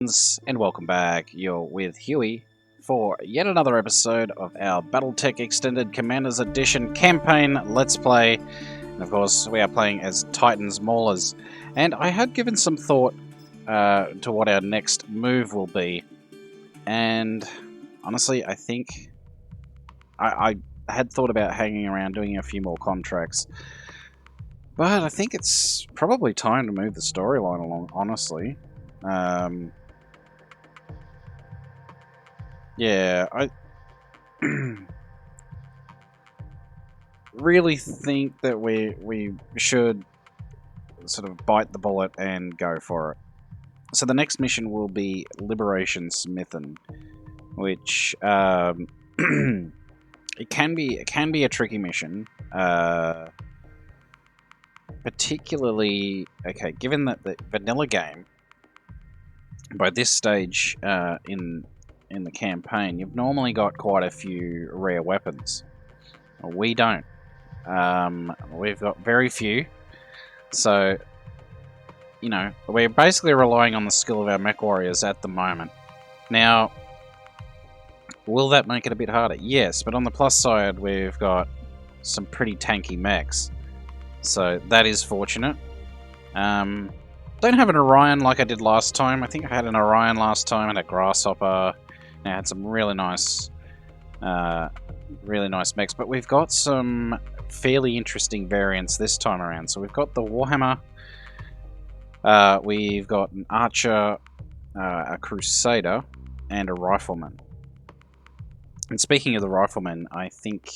And welcome back. You're with Huey for yet another episode of our BattleTech Extended Commanders Edition campaign Let's Play. And of course, we are playing as Titans Maulers. And I had given some thought to what our next move will be. And honestly, I think I had thought about hanging around doing a few more contracts. But I think it's probably time to move the storyline along, honestly. Yeah, I really think that we should sort of bite the bullet and go for it. So the next mission will be Liberation Smithon, which it can be a tricky mission, particularly given that the vanilla game by this stage in the campaign, you've normally got quite a few rare weapons. We don't. We've got very few, so you know we're basically relying on the skill of our mech warriors at the moment. Now, will that make it a bit harder? Yes, but on the plus side, we've got some pretty tanky mechs, so that is fortunate. Don't have an Orion like I did last time. I think I had an Orion last time and a Grasshopper. I had some really nice mechs, but we've got some fairly interesting variants this time around. So we've got the Warhammer, we've got an Archer, a Crusader, and a Rifleman. And speaking of the Rifleman, I think,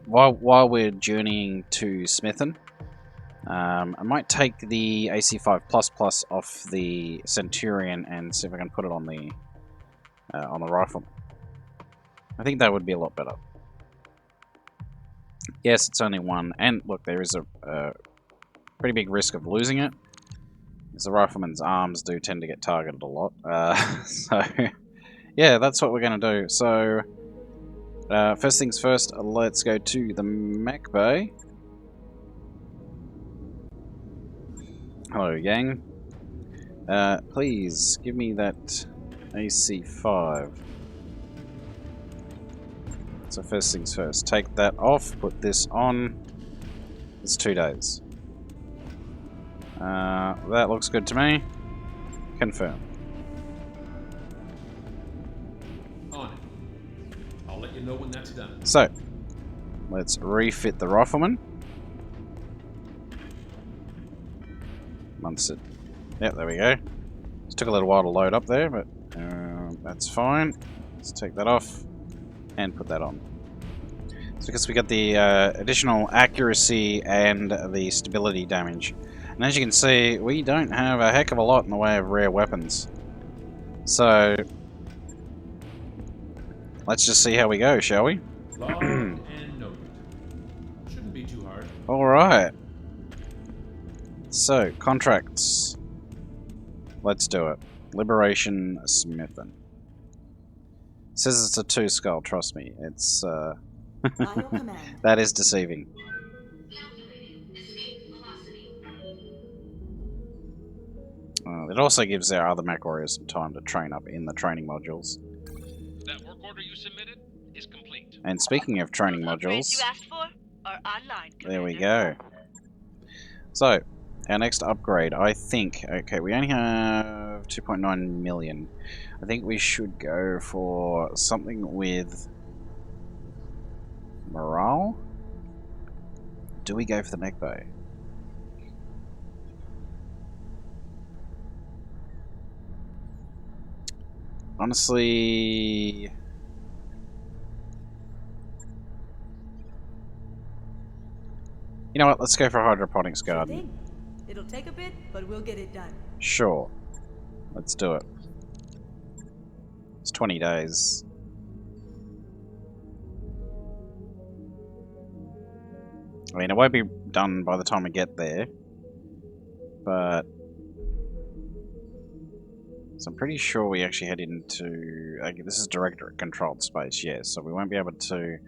while we're journeying to Smithon, I might take the AC5++ off the Centurion and see if I can put it on the Rifleman. I think that would be a lot better. Yes, it's only one, and look, there is a pretty big risk of losing it, because the Rifleman's arms do tend to get targeted a lot. So, yeah, that's what we're going to do. So, first things first, let's go to the mech bay. Hello, gang. Please, give me that AC5. So first things first, take that off, put this on. It's 2 days. That looks good to me. Confirm. On it. I'll let you know when that's done. So, let's refit the Rifleman. Once it... Yep, there we go. It took a little while to load up there, but that's fine. Let's take that off and put that on. So because we got the additional accuracy and the stability damage. And as you can see, we don't have a heck of a lot in the way of rare weapons. So, let's just see how we go, shall we? Logged and noted. Shouldn't be too hard. Alright. So, contracts. Let's do it. Liberation Smithon. Says it's a 2 skull, trust me. It's, that is deceiving. It also gives our other mech warriors some time to train up in the training modules. That work order you submitted is complete. And speaking of training modules, you asked for are online, there we Commander. go. So, our next upgrade, I think, okay, we only have 2.9 million. I think we should go for something with morale. Do we go for the mech bay? Honestly, you know what? Let's go for hydroponics garden. It'll take a bit, but we'll get it done. Sure. Let's do it. It's 20 days. I mean, it won't be done by the time we get there, but so I'm pretty sure we actually head into... this is Directorate controlled space, yes, so we won't be able to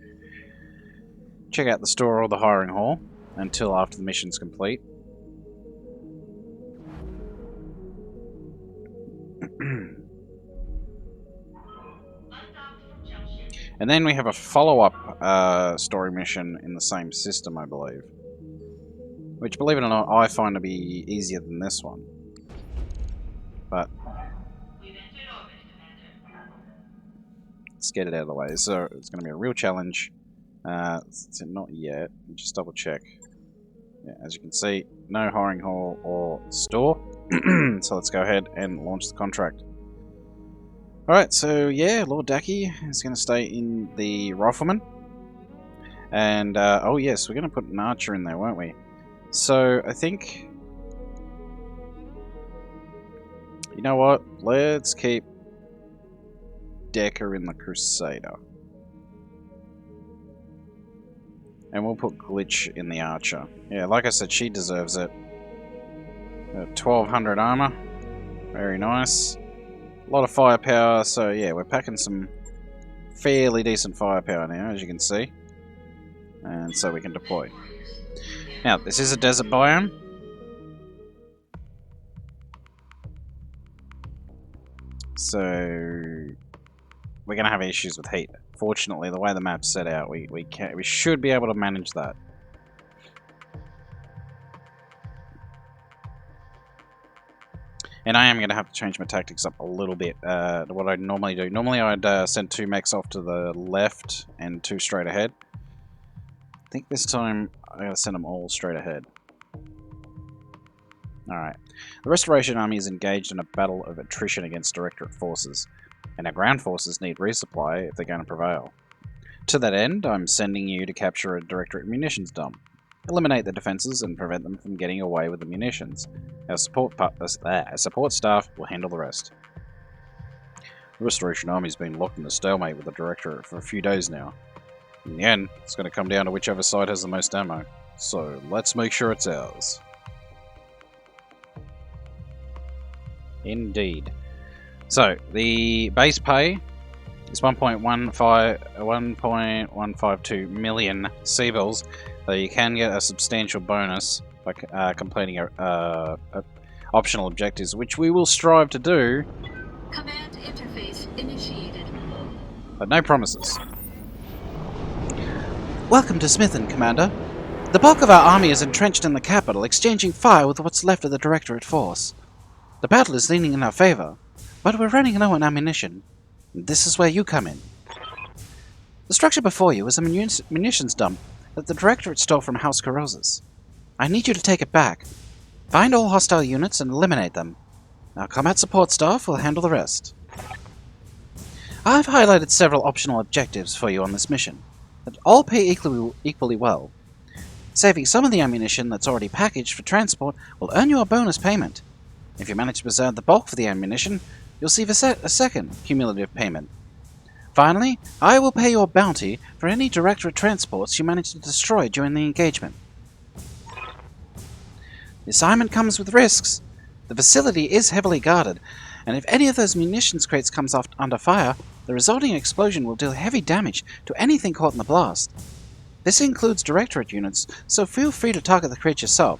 check out the store or the hiring hall until after the mission's complete. And then we have a follow-up story mission in the same system, I believe. Which, believe it or not, I find to be easier than this one. But let's get it out of the way. So it's going to be a real challenge. It's not yet. Just double check. Yeah, as you can see, no hiring hall or store. So let's go ahead and launch the contract. Alright, so yeah, Lord Daki is going to stay in the Rifleman. And, oh yes, we're going to put an archer in there, won't we? So, I think... You know what? Let's keep Decker in the Crusader. And we'll put Glitch in the Archer. Yeah, like I said, she deserves it. 1200 armor. Very nice. A lot of firepower, so yeah, we're packing some fairly decent firepower now, as you can see. And so we can deploy. Now, this is a desert biome. So we're going to have issues with heat. Fortunately, the way the map's set out, we should be able to manage that. And I am going to have to change my tactics up a little bit to what I normally do. Normally I'd send 2 mechs off to the left and 2 straight ahead. I think this time I got to send them all straight ahead. Alright. The Restoration Army is engaged in a battle of attrition against Directorate forces, and our ground forces need resupply if they're going to prevail. To that end, I'm sending you to capture a Directorate munitions dump. Eliminate the defences and prevent them from getting away with the munitions. Our support staff will handle the rest. The Restoration Army's been locked in a stalemate with the Directorate for a few days now. In the end, it's going to come down to whichever side has the most ammo. So, let's make sure it's ours. Indeed. So, the base pay is 1.152 million Seabills, though you can get a substantial bonus by completing optional objectives, which we will strive to do. Command interface initiated. But no promises. Welcome to Smithon, Commander. The bulk of our army is entrenched in the capital, exchanging fire with what's left of the Directorate force. The battle is leaning in our favor, but we're running low on ammunition. This is where you come in. The structure before you is a munitions dump that the Directorate stole from House Carrozas. I need you to take it back. Find all hostile units and eliminate them. Our combat support staff will handle the rest. I've highlighted several optional objectives for you on this mission, that all pay equally well. Saving some of the ammunition that's already packaged for transport will earn you a bonus payment. If you manage to preserve the bulk for the ammunition, you'll receive a second cumulative payment. Finally, I will pay your bounty for any Directorate transports you manage to destroy during the engagement. The assignment comes with risks. The facility is heavily guarded, and if any of those munitions crates comes under fire, the resulting explosion will deal heavy damage to anything caught in the blast. This includes Directorate units, so feel free to target the crate yourself,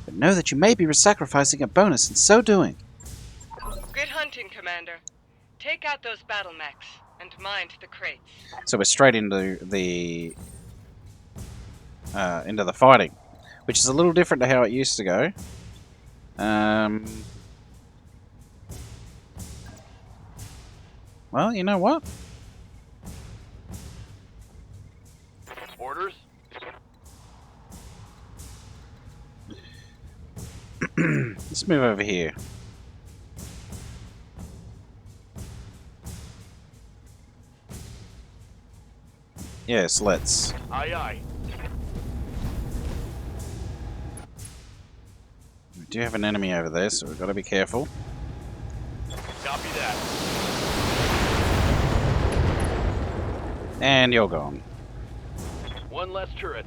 but know that you may be sacrificing a bonus in so doing. Good hunting, Commander. Take out those battle mechs and mind the crates. So we're straight into the fighting, which is a little different to how it used to go. Well, you know what? Orders? Let's move over here. Yes, let's. Aye, aye. We do have an enemy over there, so we've got to be careful. Copy that. And you're gone. One less turret.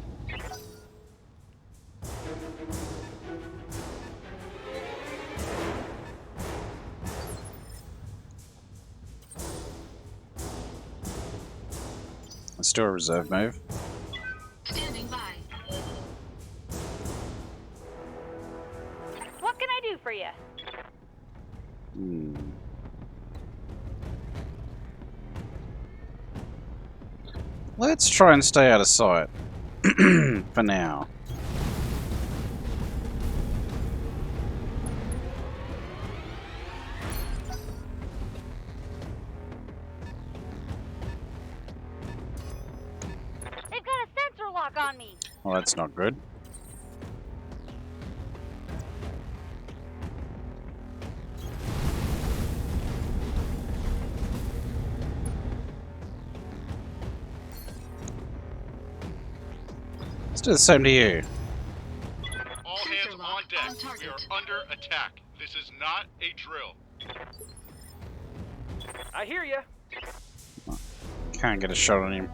Let's do a reserve move. Standing by. What can I do for you? Let's try and stay out of sight. For now. They've got a sensor lock on me. Well, that's not good. Let's do the same to you. All Sensor hands lock on deck. on target. We are under attack. This is not a drill. I hear you. Can't get a shot on him.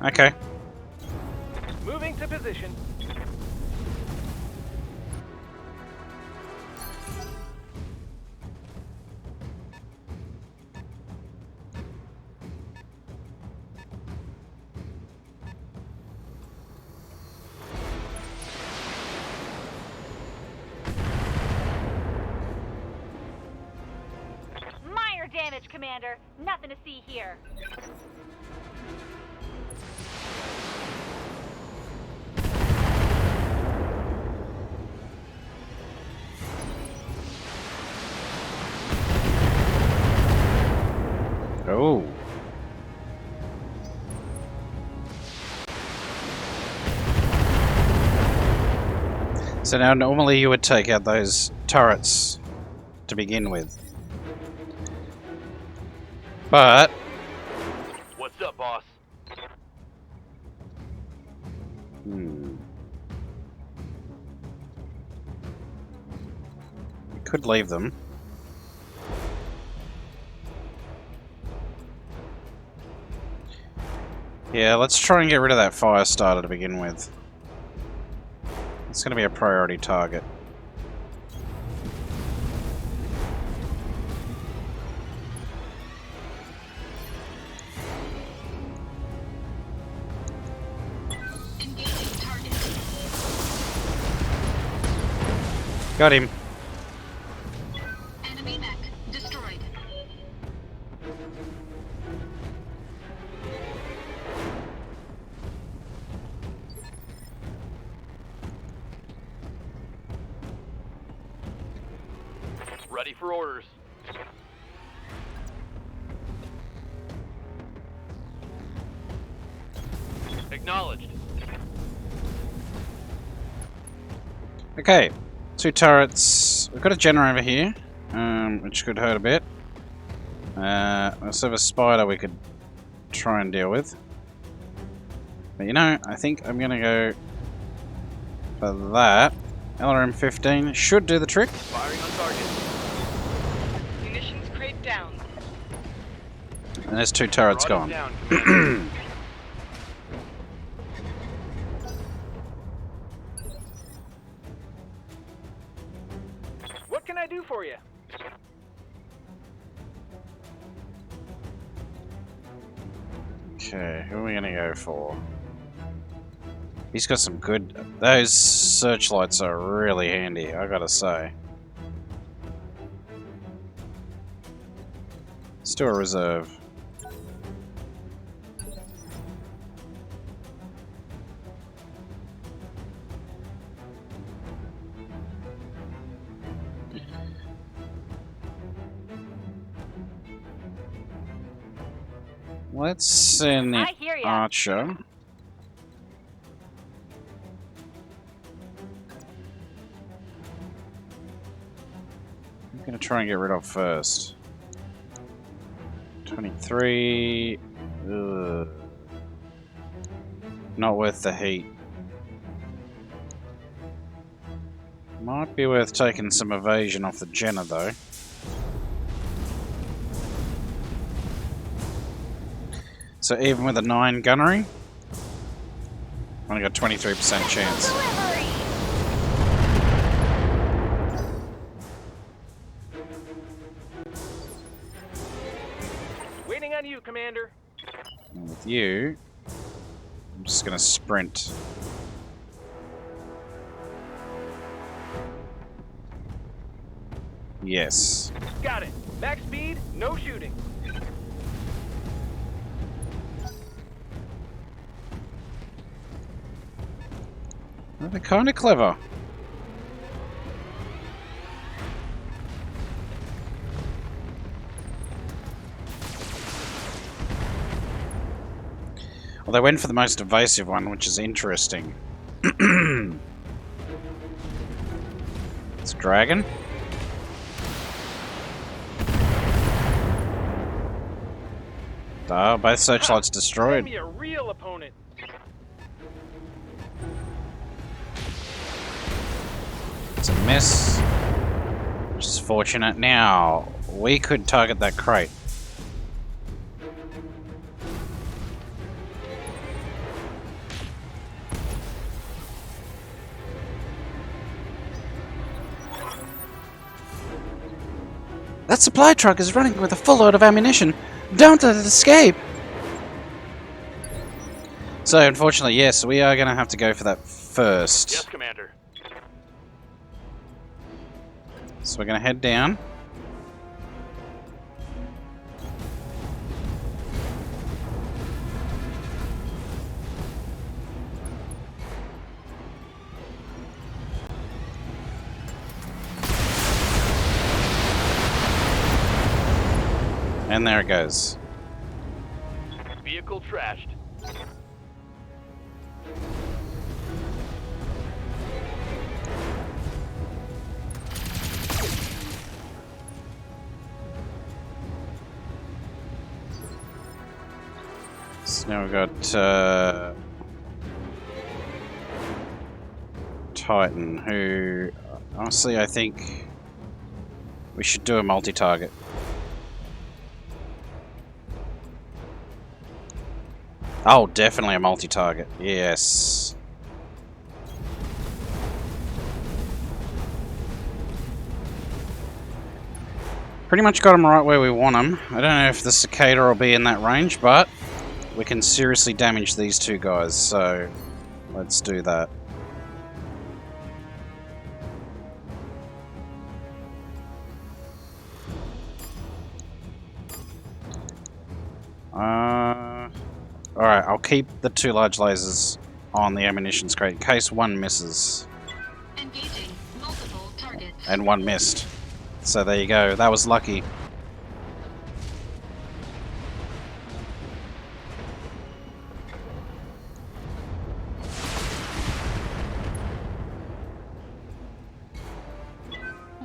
Okay. Moving to position. Minor damage, Commander. Nothing to see here. Oh. So now normally you would take out those turrets to begin with. But What's up, boss? we could leave them. Yeah, let's try and get rid of that fire starter to begin with. It's going to be a priority target. Engaging target. Got him. Enemy mech destroyed. Ready for orders. Acknowledged. Okay, 2 turrets. We've got a generator over here, which could hurt a bit. We also have a spider we could try and deal with. But you know, I think I'm going to go for that. LRM-15 should do the trick. Firing on target. Munitions crate down. And there's 2 turrets Brought gone. it down, Commander. What can I do for you? Okay, who are we going to go for? He's got some good... Those searchlights are really handy, I gotta say. Let's do a reserve. Let's send the I hear ya. archer. I'm gonna try and get rid of first. 23. Ugh. Not worth the heat. Might be worth taking some evasion off the Jenna though. So even with a 9 gunnery, only got 23% chance. Delivery! Waiting on you, Commander. And with you, I'm just gonna sprint. Yes. Got it. Max speed, no shooting. They're kind of clever. Well, they went for the most evasive one, which is interesting. It's a dragon. Both searchlights destroyed. Be a real opponent. It's a miss, which is fortunate. Now, we could target that crate. That supply truck is running with a full load of ammunition. Don't let it escape! So, unfortunately, yes, we are going to have to go for that first. Yes, Commander. So we're going to head down. And there it goes. Vehicle trashed. So now we've got Titan, who honestly I think we should do a multi-target. Oh, definitely a multi-target. Yes. Pretty much got them right where we want them. I don't know if the cicada will be in that range, but we can seriously damage these two guys, so let's do that. Alright, I'll keep the two large lasers on the ammunitions crate in case one misses. Engaging multiple targets. And one missed. So there you go, that was lucky.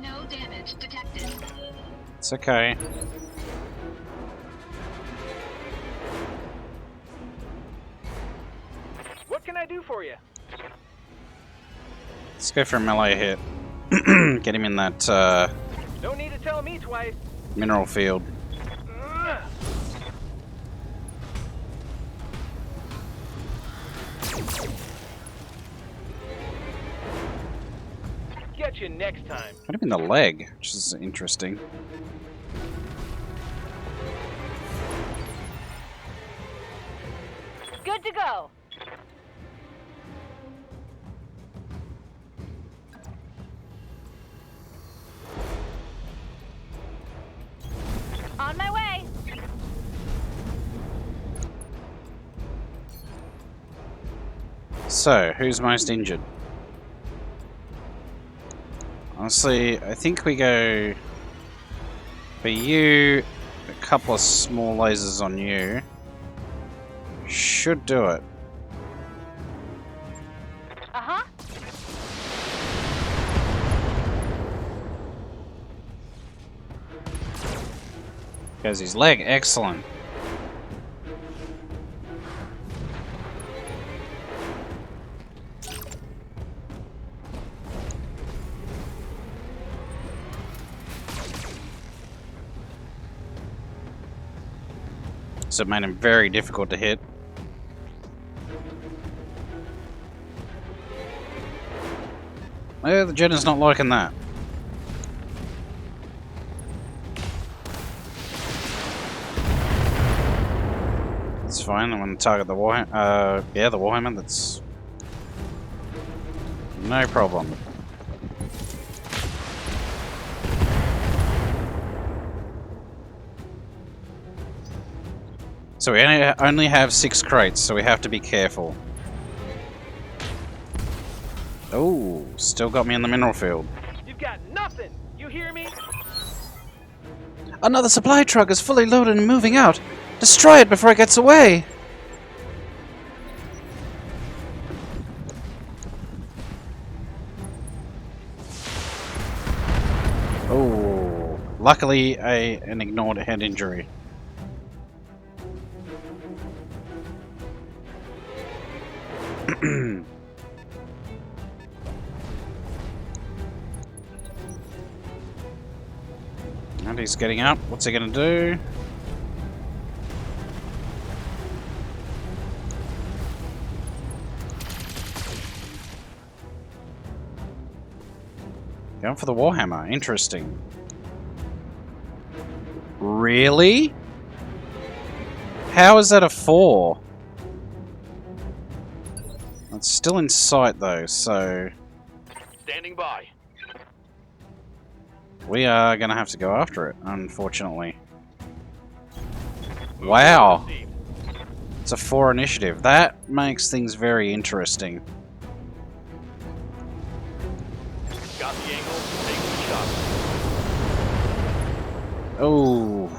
No damage detected. It's okay. What can I do for you? Let's go for a melee hit. Get him in that No need to tell me twice. mineral field. Ugh. Get you next time. Hit him in the leg, which is interesting. Good to go. On my way. So, who's most injured? Honestly, I think we go for you, a couple of small lasers on you. Should do it. Uh-huh. Goes his leg, excellent. So it made him very difficult to hit. Oh, the Jenna's not liking that. It's fine. I'm going to target the Warhammer. Yeah, the Warhammer. That's no problem. So we only have 6 crates, so we have to be careful. Oh, still got me in the mineral field. You've got nothing. You hear me? Another supply truck is fully loaded and moving out. Destroy it before it gets away. Oh, luckily an ignored head injury. And he's getting up. What's he gonna do? Going for the Warhammer. Interesting. Really? How is that a 4? It's still in sight though, so Standing by. we are gonna have to go after it, unfortunately. Wow. It's a 4 initiative. That makes things very interesting. Got the angle. Take the shot. Oh.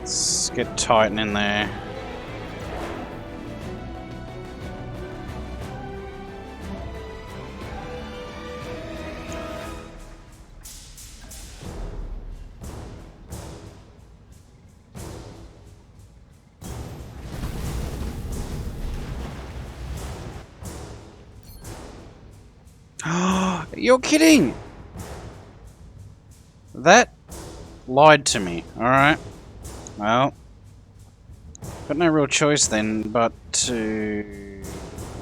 Let's get Titan in there. You're kidding! That lied to me, alright. Well, got no real choice then but to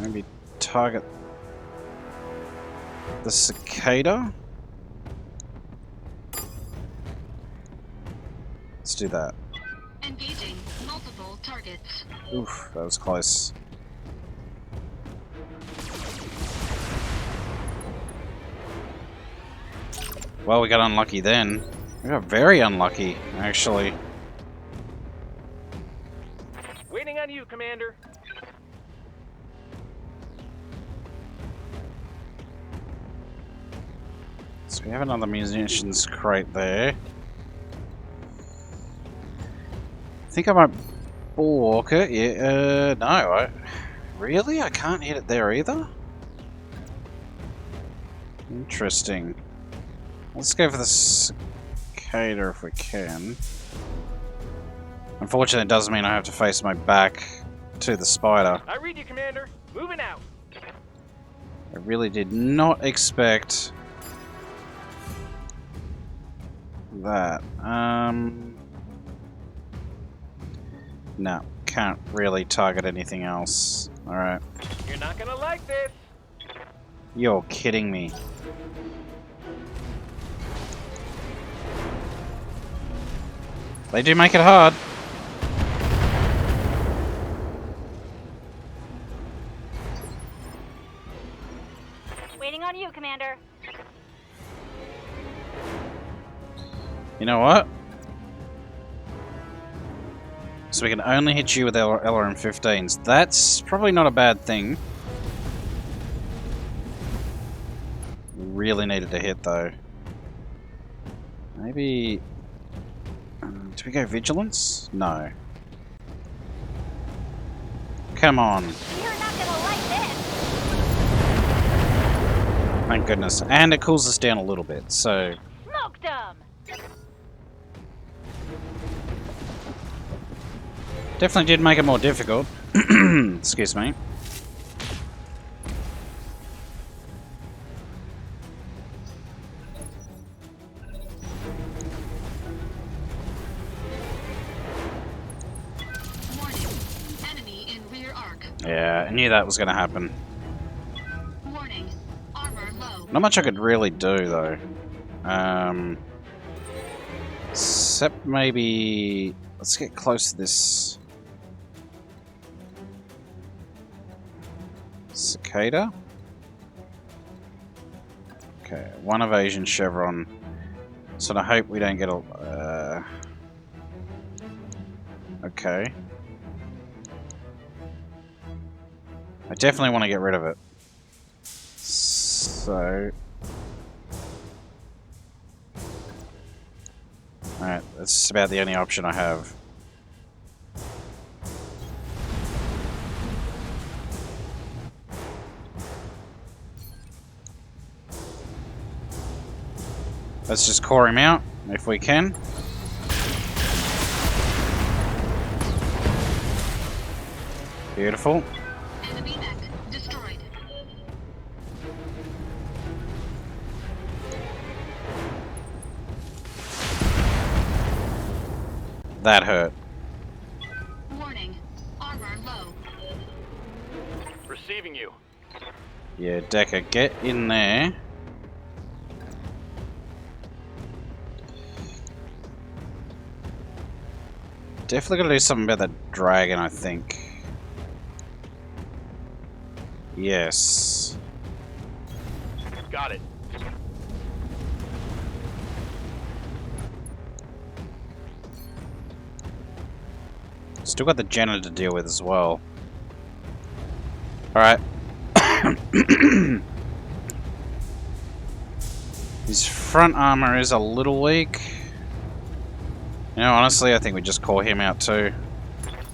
maybe target the cicada. Let's do that. Engaging multiple targets. Oof, that was close. Well, we got unlucky then. We got very unlucky, actually. Waiting on you, Commander. So we have another munitions crate there. I think I might walk it. Yeah, no. Really? I can't hit it there either? Interesting. Let's go for the cicada if we can. Unfortunately, it does mean I have to face my back to the spider. I read you, Commander. Moving out. I really did not expect that. No, can't really target anything else. Alright. You're not gonna like this. You're kidding me. They do make it hard. Waiting on you, Commander. You know what? So we can only hit you with LRM-15s. That's probably not a bad thing. Really needed to hit though. Maybe... do we go Vigilance? No. Come on. You're not gonna like this. Thank goodness. And it cools us down a little bit, so... Smoked 'em. Definitely did make it more difficult. Excuse me. Warning. Enemy in rear arc. Yeah, I knew that was going to happen. Warning. Armor low. Not much I could really do, though. Except maybe... Let's get close to this... cicada? Okay, one evasion chevron. So I hope we don't get okay. I definitely want to get rid of it. So... Alright, that's about the only option I have. Let's just core him out, if we can. Beautiful. Enemy mech destroyed. That hurt. Warning. Armor low. Receiving you. Yeah, Decker, get in there. Definitely gotta do something about that dragon, I think. Yes. Got it. Still got the janitor to deal with as well. Alright. His front armor is a little weak. You know, honestly, I think we just call him out too.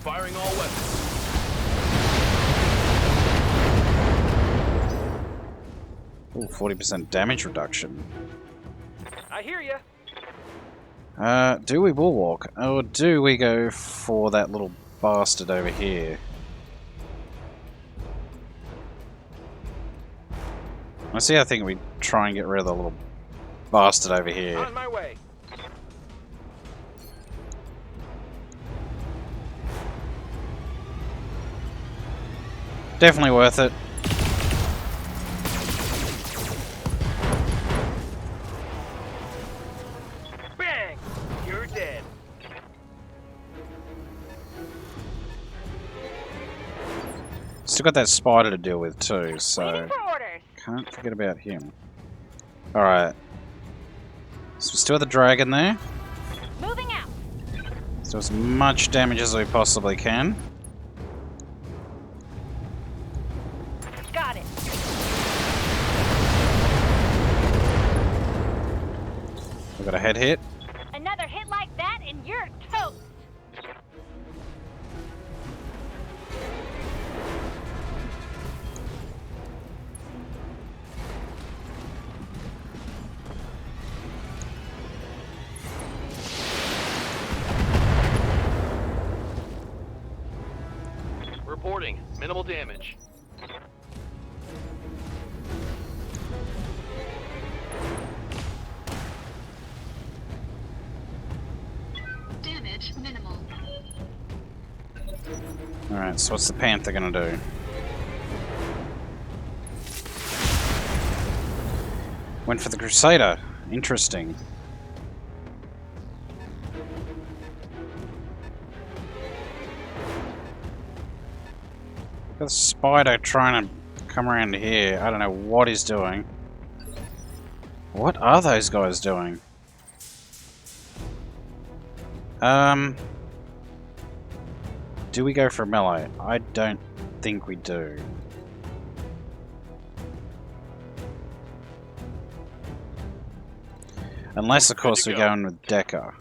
Firing all weapons. Ooh, 40% damage reduction. I hear ya. Do we bulwark? Or do we go for that little bastard over here? Honestly, I think we try and get rid of the little bastard over here. On my way. Definitely worth it. Bang! You're dead. Still got that spider to deal with too, Waiting so for orders. can't forget about him. Alright. So we still have the dragon there. Moving out. So as much damage as we possibly can. Got it. We've got a head hit. Another hit like that and you're toast. Reporting. Minimal damage. Damage minimal. Alright, so what's the Panther gonna do? Went for the Crusader. Interesting. Got the spider trying to come around here. I don't know what he's doing. What are those guys doing? Do we go for melee? I don't think we do. Unless, of course, we go in with Decker.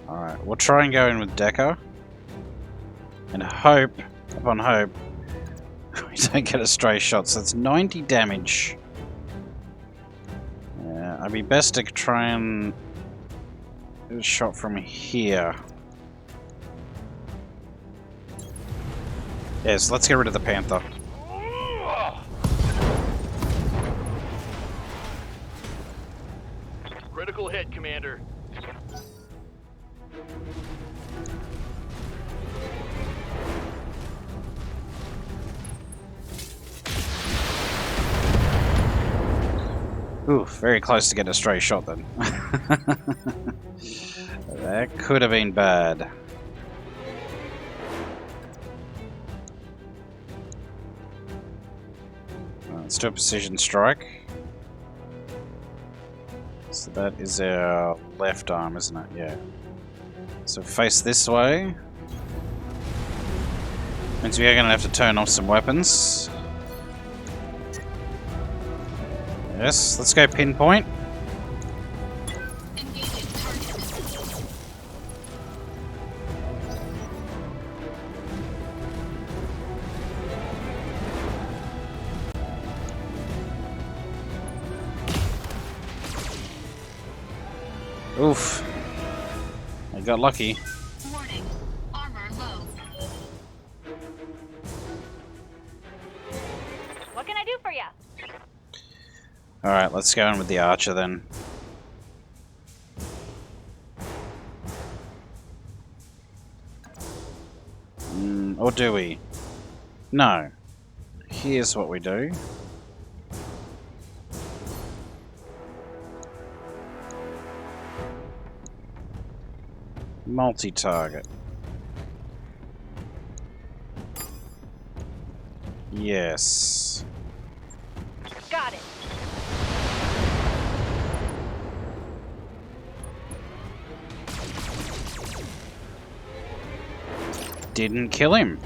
Alright, we'll try and go in with Decker. And hope, upon hope, we don't get a stray shot. So it's 90 damage. Yeah, I'd be best to try and get a shot from here. Yes, let's get rid of the Panther. Critical hit, Commander. Ooh, very close to getting a stray shot then. That could have been bad. Let's do a precision strike. So that is our left arm, isn't it? Yeah. So face this way. Means we are going to have to turn off some weapons. Yes, let's go pinpoint. Engaging target. Oof. I got lucky. Warning. Armor low. What can I do for you? Alright, let's go in with the archer then. Or do we? No. Here's what we do. Multi-target. Yes. Got it. Didn't kill him.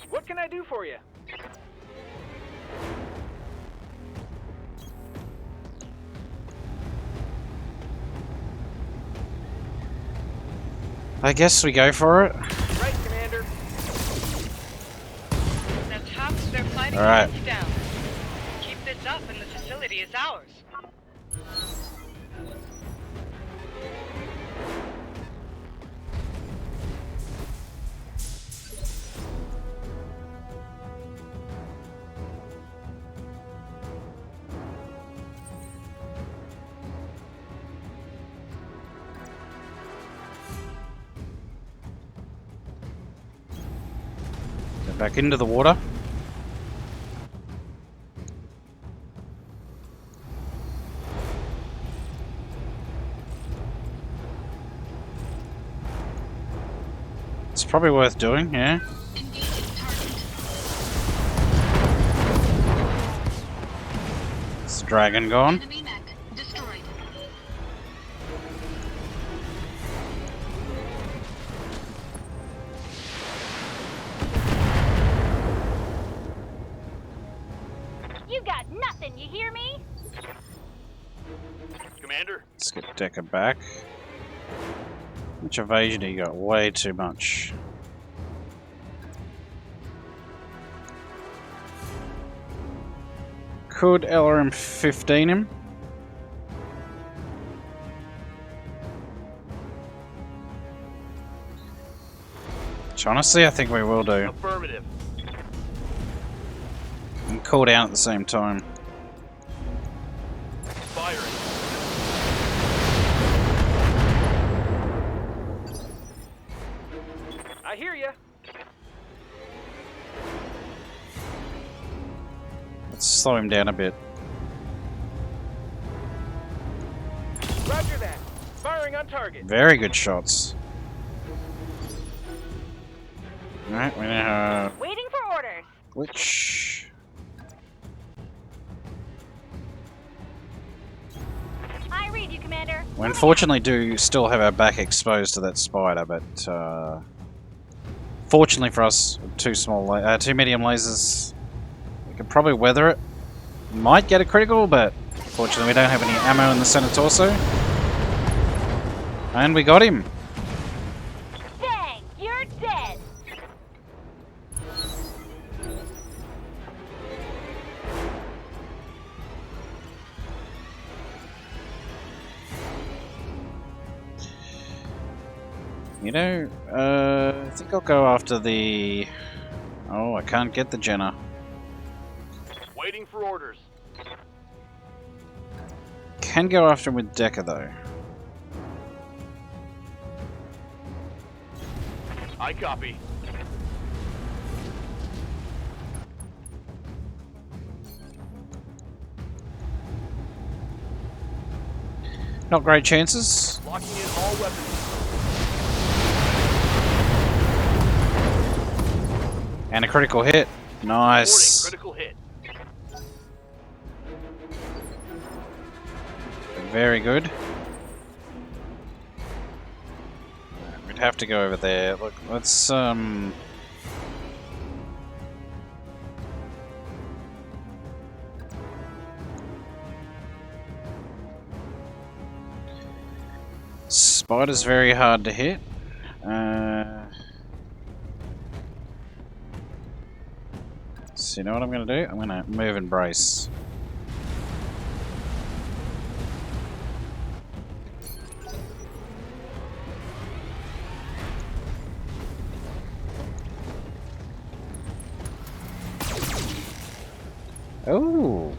What can I do for you? I guess we go for it. Right, Commander. The tops they're fighting All right. against down. Keep this up and the facility is ours. Go back into the water. It's probably worth doing, yeah. Engaging target. Is the dragon gone? Enemy mech destroyed. You got nothing, you hear me? Commander. Let's get Decker back. How much evasion do you got? Way too much. Could LRM 15 him? Which honestly I think we will do. Affirmative. And cool down at the same time. Firing. I hear ya. Let's slow him down a bit. Roger that. Firing on target. Very good shots. Alright, we now have Waiting for orders. glitch. I read you, Commander. We unfortunately do still have our back exposed to that spider, but fortunately for us, two medium lasers, we can probably weather it. Might get a critical, but fortunately we don't have any ammo in the center torso. And we got him. Dang, you're dead. You know, I think I'll go after the... Oh, I can't get the Jenna. Waiting for orders. Can go after him with Decker, though. I copy. Not great chances. Locking in all weapons. And a critical hit. Nice. Critical hit. Very good. We'd have to go over there. Look, let's Spider's very hard to hit. So you know what I'm gonna do? I'm gonna move and brace. Oh,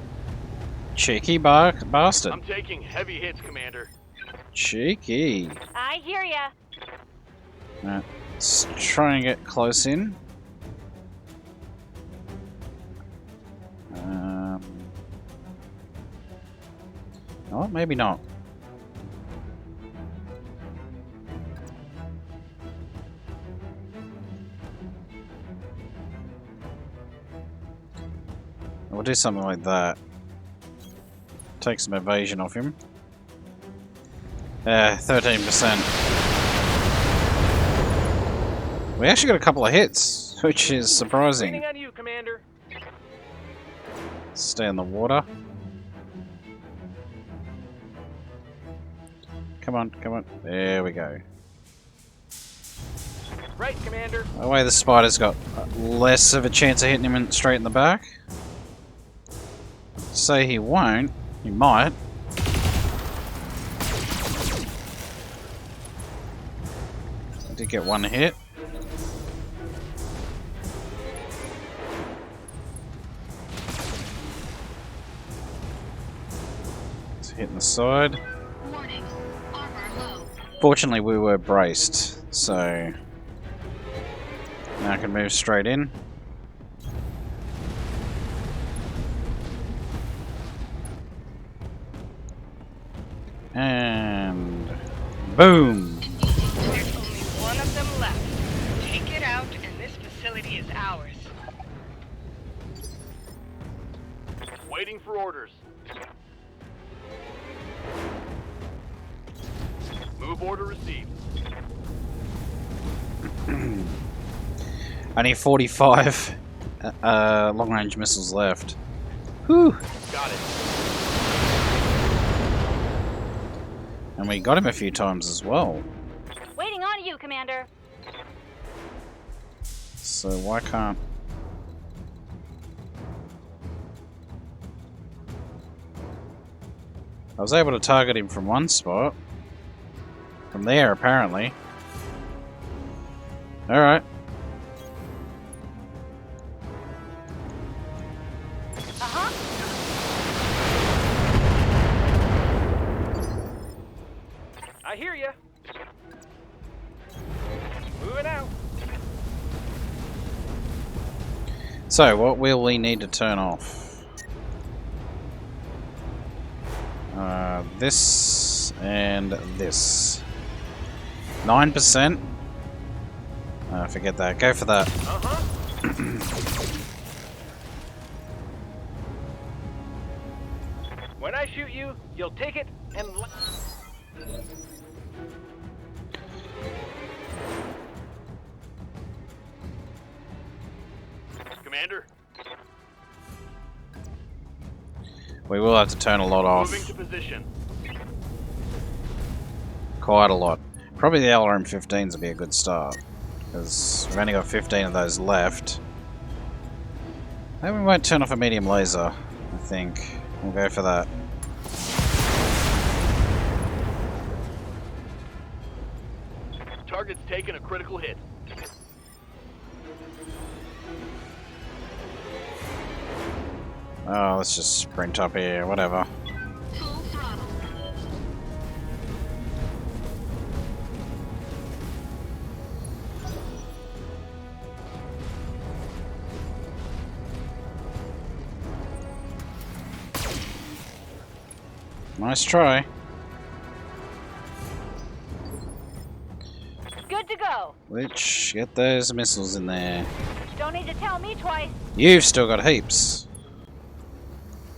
cheeky bastard. I'm taking heavy hits, Commander. Cheeky. I hear ya. Let's try and get close in. Oh, maybe not. We'll do something like that. Take some evasion off him. 13%. We actually got a couple of hits, which is surprising. Waiting on you, Commander. Stay in the water. Come on, come on. There we go. Right, Commander. That way the spider's got less of a chance of hitting him straight in the back. Say he won't. He might. I did get one hit. It's hitting the side. Warning. Armor low. Fortunately, we were braced, so now I can move straight in. And boom! There's only one of them left. Take it out, and this facility is ours. Waiting for orders. Move order received. I need 45 long-range missiles left. Whew! Got it. And we got him a few times as well. Waiting on you, Commander. So why can't... I was able to target him from one spot. From there, apparently. Alright. Uh-huh. I hear ya. Moving out. So, what will we need to turn off? This and this. 9%? Forget that. Go for that. Uh-huh. When I shoot you, you'll take it and... Commander, We will have to turn a lot off. moving to position. Quite a lot. Probably the LRM-15s will be a good start. Because we've only got 15 of those left. Maybe we won't turn off a medium laser, I think. We'll go for that. Target's taken a critical hit. Oh, let's just sprint up here, whatever. Full throttle. Nice try. Good to go. Lich, get those missiles in there. Don't need to tell me twice. You've still got heaps.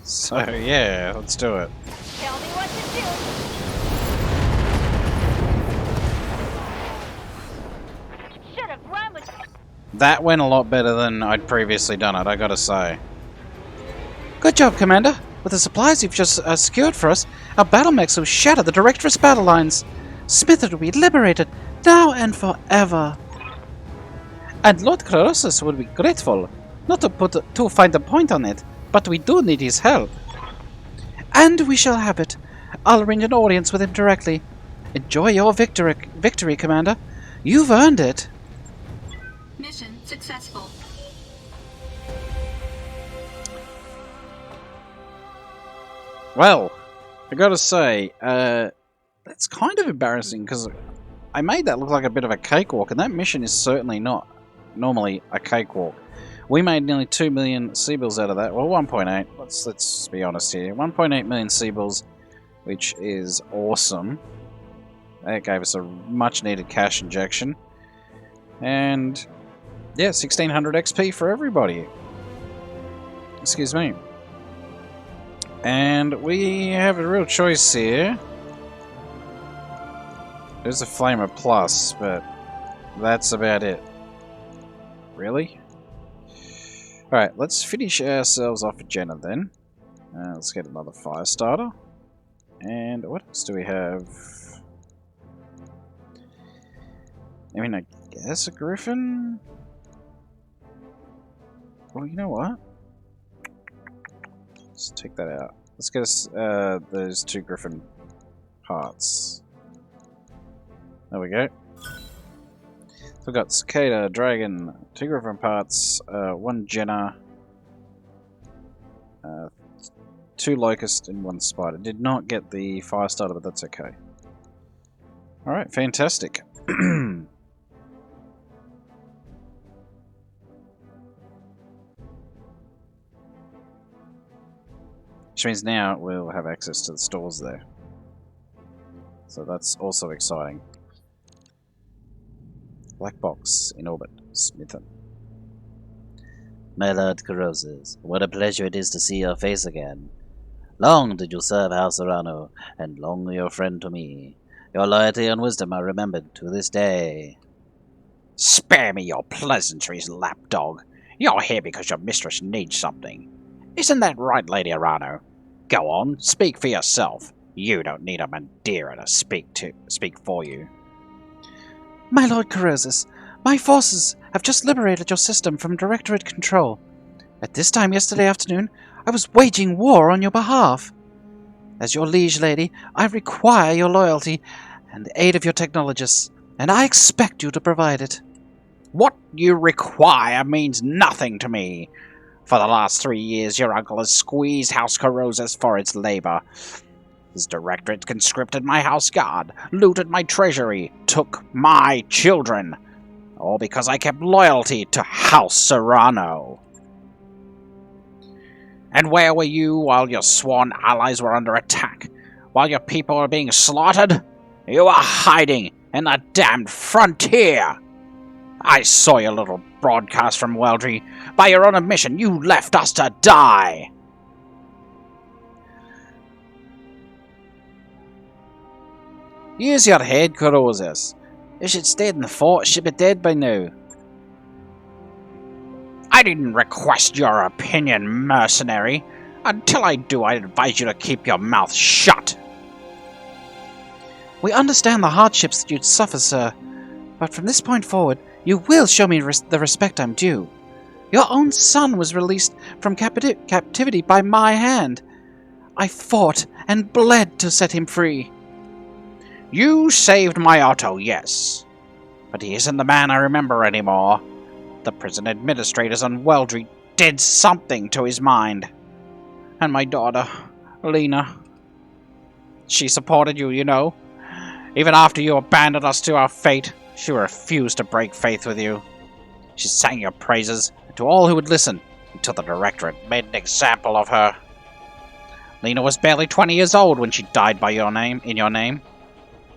So, yeah, let's do it. Tell me what to do. have run with... That went a lot better than I'd previously done it, I gotta say. Good job, Commander. With the supplies you've just secured for us, our battle mechs will shatter the Directorate's battle lines. Smithon will be liberated, now and forever. And Lord Colossus will be grateful. Not to put too fine a point on it, but we do need his help. And we shall have it. I'll arrange an audience with him directly. Enjoy your victory, Commander. You've earned it. Mission successful. Well, I gotta say, that's kind of embarrassing because I made that look like a bit of a cakewalk, and that mission is certainly not normally a cakewalk. We made nearly 2 million Seabills out of that. Well, 1.8. Let's be honest here. 1.8 million Seabills, which is awesome. That gave us a much-needed cash injection. And, yeah, 1600 XP for everybody. Excuse me. And we have a real choice here. There's a Flamer Plus, but that's about it. Really? Alright, let's finish ourselves off with Jenna then. Let's get another fire starter. And what else do we have? I mean, I guess a Griffin? Well, you know what? Let's take that out. Let's get us those 2 Griffin parts. There we go. So we've got Cicada, Dragon, 2 Griffin parts, 1 Jenna, 2 Locust, and 1 Spider. Did not get the fire starter, but that's okay. Alright, fantastic. Which means now we'll have access to the stores there. So that's also exciting. Black box in orbit, Smithon. My Lord Corroses, what a pleasure it is to see your face again. Long did you serve House Arano, and long your friend to me. Your loyalty and wisdom are remembered to this day. Spare me your pleasantries, lapdog. You're here because your mistress needs something. Isn't that right, Lady Arano? Go on, speak for yourself. You don't need a Madeira to speak for you. My Lord Corroses, my forces have just liberated your system from Directorate control. At this time yesterday afternoon, I was waging war on your behalf. As your liege lady, I require your loyalty and the aid of your technologists, and I expect you to provide it. What you require means nothing to me. For the last 3 years, your uncle has squeezed House Corroses for its labor. His directorate conscripted my house guard, looted my treasury, took my children. All because I kept loyalty to House Arano. And where were you while your sworn allies were under attack? While your people were being slaughtered? You were hiding in the damned frontier! I saw your little broadcast from Weldry. By your own admission, you left us to die! Use your head, Corroses. If she'd stayed in the fort, she'd be dead by now. I didn't request your opinion, mercenary. Until I do, I advise you to keep your mouth shut. We understand the hardships that you'd suffer, sir. But from this point forward, you will show me the respect I'm due. Your own son was released from captivity by my hand. I fought and bled to set him free. You saved my Otto, yes. But he isn't the man I remember anymore. The prison administrators on Weldry did something to his mind. And my daughter, Lena, she supported you, you know. Even after you abandoned us to our fate, she refused to break faith with you. She sang your praises to all who would listen, until the Directorate made an example of her. Lena was barely 20 years old when she died by in your name.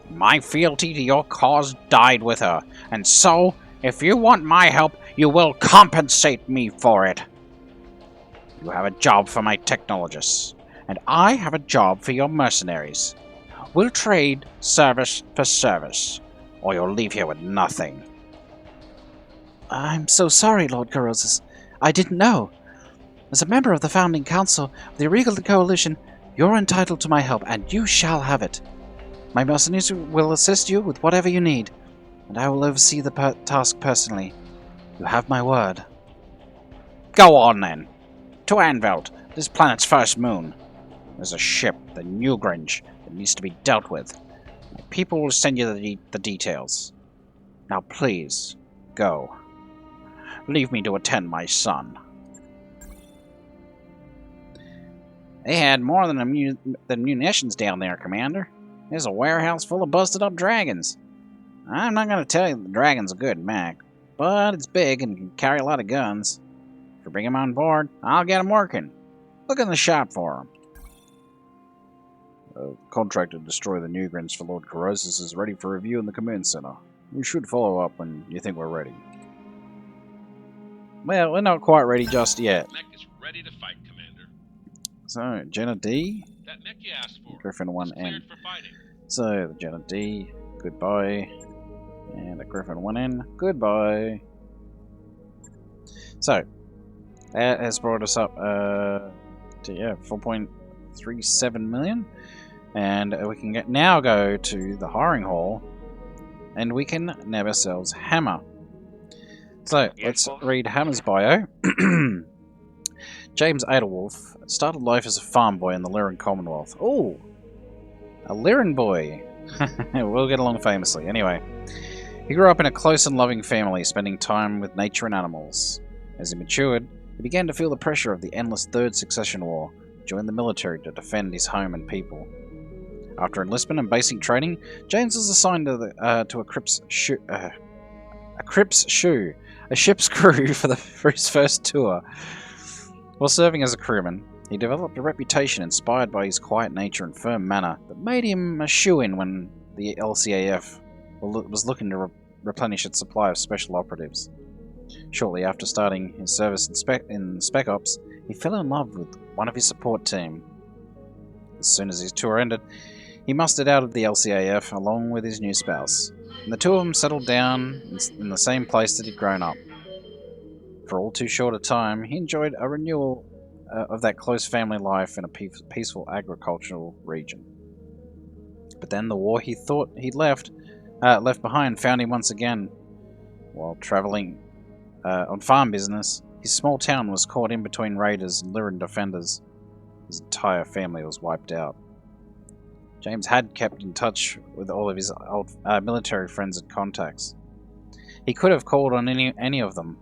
My fealty to your cause died with her, and so, if you want my help, you will compensate me for it. You have a job for my technologists, and I have a job for your mercenaries. We'll trade service for service, or you'll leave here with nothing. I'm so sorry, Lord Corrosus. I didn't know. As a member of the founding council of the Aurigan Coalition, you're entitled to my help, and you shall have it. My mercenaries will assist you with whatever you need, and I will oversee the task personally. You have my word. Go on then. To Anvelt, this planet's first moon. There's a ship, the Newgrange, that needs to be dealt with. My people will send you the details. Now please, go. Leave me to attend my son. They had more than munitions down there, Commander. There's a warehouse full of busted up dragons. I'm not going to tell you the dragon's a good mech, but it's big and can carry a lot of guns. If you bring him on board, I'll get him working. Look in the shop for him. The contract to destroy the Newgrins for Lord Corrosus is ready for review in the command center. We should follow up when you think we're ready. Well, we're not quite ready just yet. Mech is ready to fight, Commander. So, Jenna D. That mech you asked for Griffin is 1N. cleared for fighting. So, the Jenna D. Goodbye. And a Griffin 1N. Goodbye. So, that has brought us up to 4.37 million. And we can now go to the hiring hall. And we can nab ourselves Hammer. So, let's read Hammer's bio. James Adelwolf started life as a farm boy in the Lyran Commonwealth. Oh, a Lyran boy. We'll get along famously. Anyway, he grew up in a close and loving family, spending time with nature and animals. As he matured, he began to feel the pressure of the endless Third Succession War, joined the military to defend his home and people. After enlistment and basic training, James was assigned to a Crips shoe, a ship's crew for his first tour. While serving as a crewman, he developed a reputation inspired by his quiet nature and firm manner that made him a shoo-in when the LCAF was looking to replenish its supply of special operatives. Shortly after starting his service in Spec Ops, he fell in love with one of his support team. As soon as his tour ended, he mustered out of the LCAF along with his new spouse, and the two of them settled down in the same place that he'd grown up. For all too short a time, he enjoyed a renewal of that close family life in a peaceful agricultural region. But then the war he thought he'd left behind found him once again. While travelling on farm business, his small town was caught in between raiders and Lyran defenders. His entire family was wiped out. James had kept in touch with all of his old military friends and contacts. He could have called on any of them,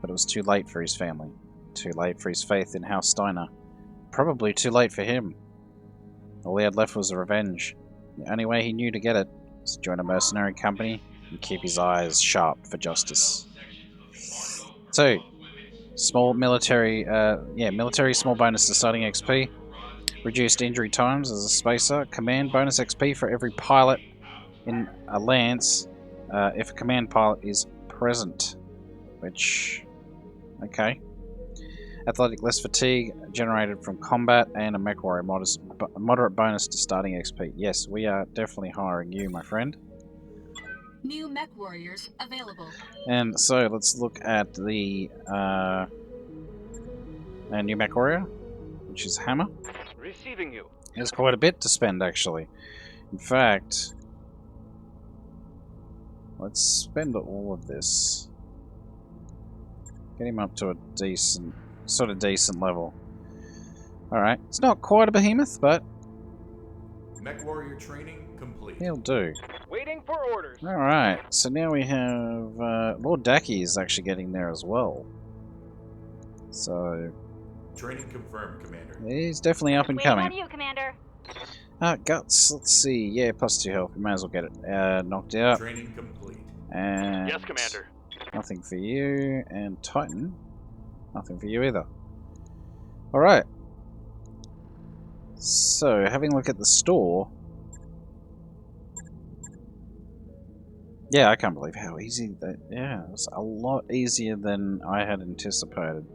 but it was too late for his family, too late for his faith in House Steiner, probably too late for him. All he had left was revenge. The only way he knew to get it was to join a mercenary company and keep his eyes sharp for justice. So, small military small bonus to starting XP, reduced injury times as a spacer, command bonus XP for every pilot in a lance if a command pilot is present, which... okay. Athletic less fatigue generated from combat and a mech warrior moderate bonus to starting XP. Yes, we are definitely hiring you, my friend. New mech warriors available. And so let's look at the new mech warrior, which is Hammer. Receiving you. There's quite a bit to spend, actually. In fact, let's spend all of this. Get him up to a decent level. Alright, it's not quite a behemoth, but Mech warrior training complete. he'll do. Waiting for orders. Alright, so now we have Lord Daki is actually getting there as well. So Training confirmed, Commander. he's definitely up and Waiting coming. on you, Commander. Guts, let's see. Yeah, +2 health. We may as well get it knocked out. Training complete. And Yes, Commander. nothing for you. And Titan, nothing for you either. Alright. So, having a look at the store. Yeah, I can't believe how easy that... yeah, it was a lot easier than I had anticipated.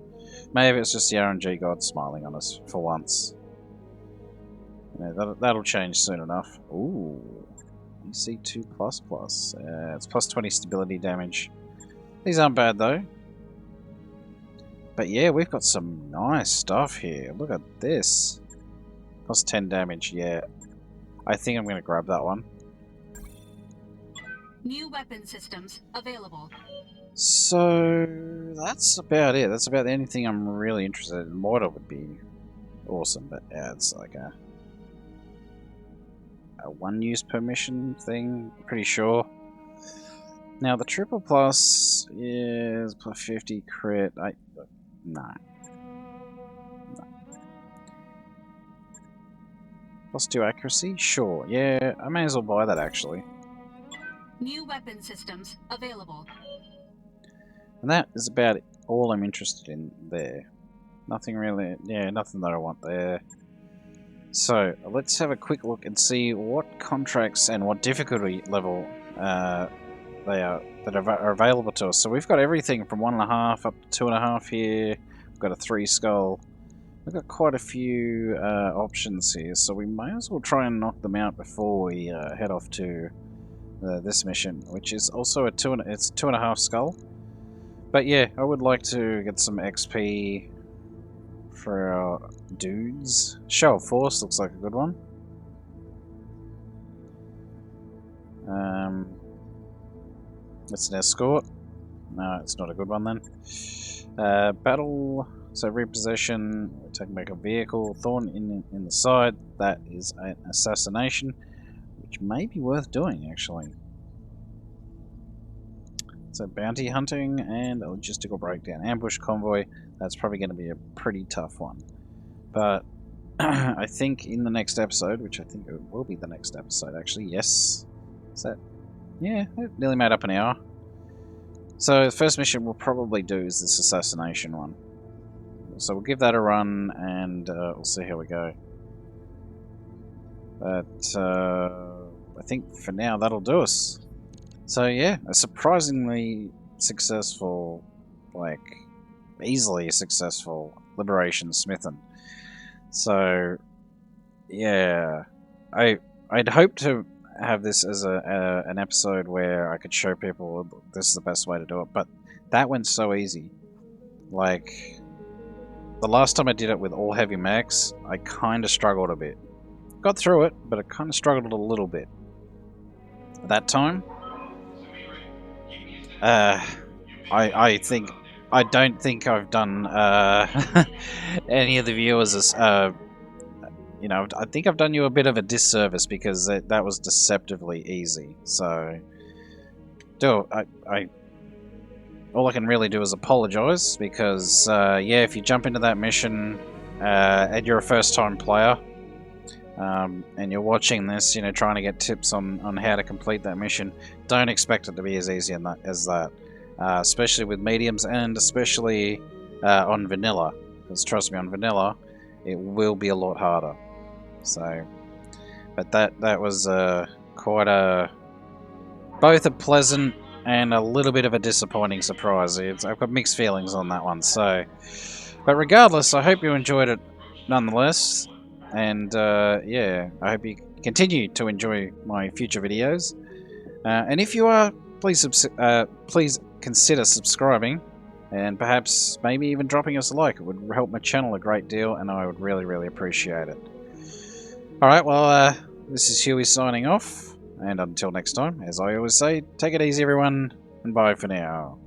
Maybe it's just the RNG god smiling on us for once. Yeah, that'll change soon enough. Ooh. EC2++. It's +20 stability damage. These aren't bad though. But yeah, we've got some nice stuff here. Look at this. Plus 10 damage, yeah. I think I'm going to grab that one. New weapon systems available. So that's about it. That's about the only thing I'm really interested in. Mortar would be awesome, but yeah, it's like a one use per mission thing, pretty sure. Now the triple plus is plus 50 crit. No. Plus 2 accuracy? Sure. Yeah, I may as well buy that actually. New weapon systems available. And that is about all I'm interested in there. Nothing really, yeah, nothing that I want there. So, let's have a quick look and see what contracts and what difficulty level they are that are available to us. So we've got everything from 1.5 up to 2.5 here. We've got a 3 skull. We've got quite a few options here, so we may as well try and knock them out before we head off to this mission, which is also a 2.5 skull. But yeah, I would like to get some XP for our dudes. Show of Force looks like a good one. It's an escort. No, it's not a good one then. Battle. So repossession. We're taking back a vehicle. Thorn in the side. That is an assassination, which may be worth doing actually. So bounty hunting and a logistical breakdown. Ambush convoy. That's probably going to be a pretty tough one. But I think in the next episode, which I think it will be the next episode actually, yes. Is that? Yeah, it nearly made up an hour. So the first mission we'll probably do is this assassination one. So we'll give that a run and we'll see how we go. But I think for now that'll do us. So yeah, a surprisingly successful, like easily successful Liberation Smithon. So yeah, I'd hope to have this as an episode where I could show people this is the best way to do it, but that went so easy. Like the last time I did it with all heavy mechs, I kind of struggled a bit. Got through it, but I kind of struggled a little bit. That time, I don't think I've done any of the viewers you know, I think I've done you a bit of a disservice because that was deceptively easy. So, all I can really do is apologize because, yeah, if you jump into that mission and you're a first-time player and you're watching this, you know, trying to get tips on how to complete that mission, don't expect it to be as easy as that, especially with mediums and especially on vanilla. Because trust me, on vanilla, it will be a lot harder. So, but that was quite both a pleasant and a little bit of a disappointing surprise. I've got mixed feelings on that one. So, but regardless, I hope you enjoyed it nonetheless. And yeah, I hope you continue to enjoy my future videos. And if you are, please consider subscribing. And perhaps maybe even dropping us a like. It would help my channel a great deal, and I would really, really appreciate it. Alright, well, this is Huey signing off, and until next time, as I always say, take it easy everyone, and bye for now.